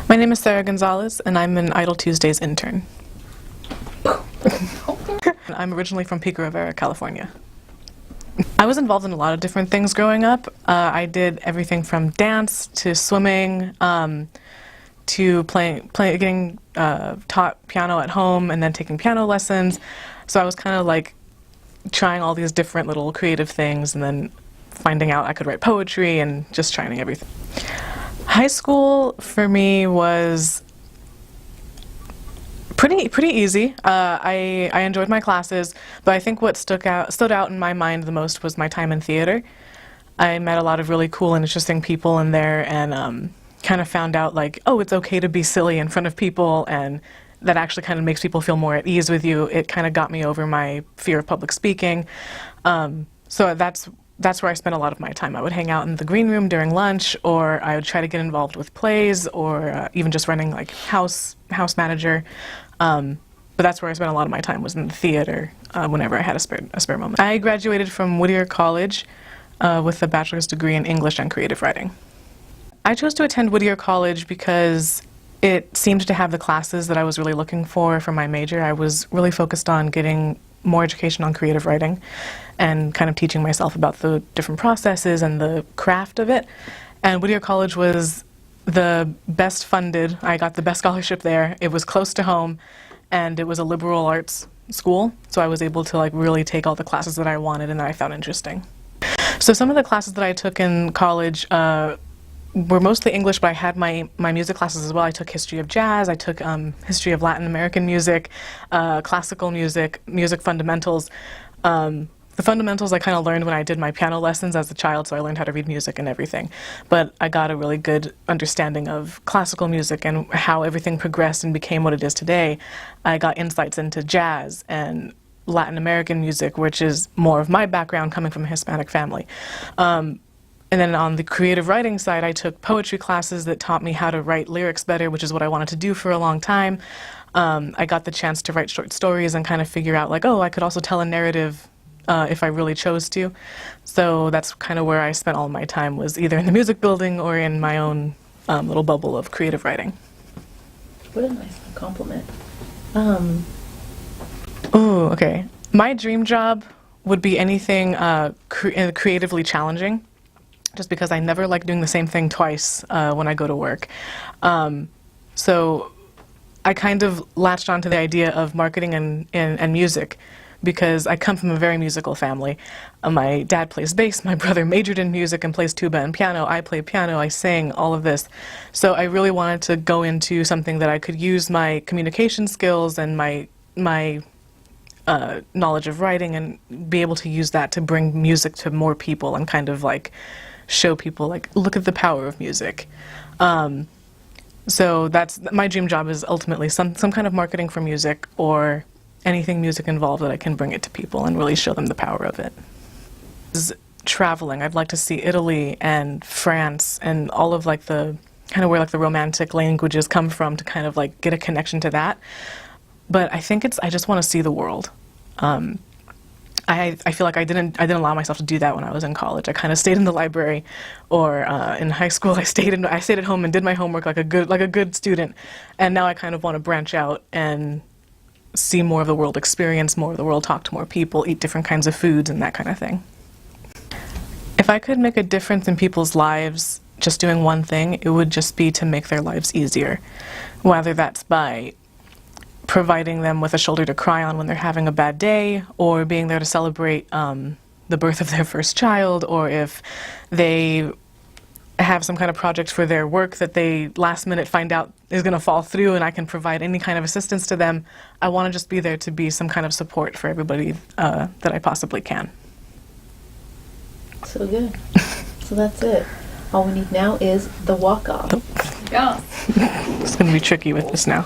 My name is Sarah Gonzalez, and I'm an IdleTuesdays Intern. I'm originally from Pico Rivera, California. I was involved in a lot of different things growing up. I did everything from dance to swimming to getting taught piano at home and then taking piano lessons. So I was kind of like trying all these different little creative things and then finding out I could write poetry and just trying everything. High school for me was pretty easy. I enjoyed my classes, but I think what stood out in my mind the most was my time in theater. I met a lot of really cool and interesting people in there, and kind of found out like, oh, it's okay to be silly in front of people, and that actually kind of makes people feel more at ease with you. It kind of got me over my fear of public speaking. So that's where I spent a lot of my time. I would hang out in the green room during lunch, or I would try to get involved with plays, or even just running like house manager. But that's where I spent a lot of my time, was in the theater whenever I had a spare moment. I graduated from Whittier College with a bachelor's degree in English and creative writing. I chose to attend Whittier College because it seemed to have the classes that I was really looking for my major. I was really focused on getting more education on creative writing and kind of teaching myself about the different processes and the craft of it. And Whittier College was the best funded. I got the best scholarship there. It was close to home, and it was a liberal arts school, so I was able to like really take all the classes that I wanted and that I found interesting. So some of the classes that I took in college were mostly English, but I had my music classes as well. I took history of jazz, I took history of Latin American music, classical music, music fundamentals. The fundamentals I kind of learned when I did my piano lessons as a child, so I learned how to read music and everything. But I got a really good understanding of classical music and how everything progressed and became what it is today. I got insights into jazz and Latin American music, which is more of my background coming from a Hispanic family. And then on the creative writing side, I took poetry classes that taught me how to write lyrics better, which is what I wanted to do for a long time. I got the chance to write short stories and kind of figure out like, oh, I could also tell a narrative if I really chose to. So that's kind of where I spent all my time, was either in the music building or in my own little bubble of creative writing. What a nice compliment. Ooh, okay. My dream job would be anything creatively challenging, just because I never like doing the same thing twice when I go to work. So I kind of latched onto the idea of marketing and music, because I come from a very musical family. My dad plays bass, my brother majored in music and plays tuba and piano, I play piano, I sing, all of this. So I really wanted to go into something that I could use my communication skills and my knowledge of writing and be able to use that to bring music to more people and kind of like show people like, look at the power of music. So that's my dream job, is ultimately some kind of marketing for music, or anything music involved that I can bring it to people and really show them the power of it. Traveling. I'd like to see Italy and France and all of like the kind of where like the romantic languages come from, to kind of like get a connection to that. But I think I just want to see the world. I feel like I didn't allow myself to do that when I was in college. I kind of stayed in the library, or in high school I stayed at home and did my homework like a good student. And now I kind of want to branch out and see more of the world, experience more of the world, talk to more people, eat different kinds of foods and that kind of thing. If I could make a difference in people's lives just doing one thing, it would just be to make their lives easier. Whether that's by providing them with a shoulder to cry on when they're having a bad day, or being there to celebrate the birth of their first child, or if they have some kind of project for their work that they last minute find out is going to fall through, and I can provide any kind of assistance to them. I want to just be there to be some kind of support for everybody that I possibly can. So good. So that's it. All we need now is the walk-off. Yeah. It's going to be tricky with this now.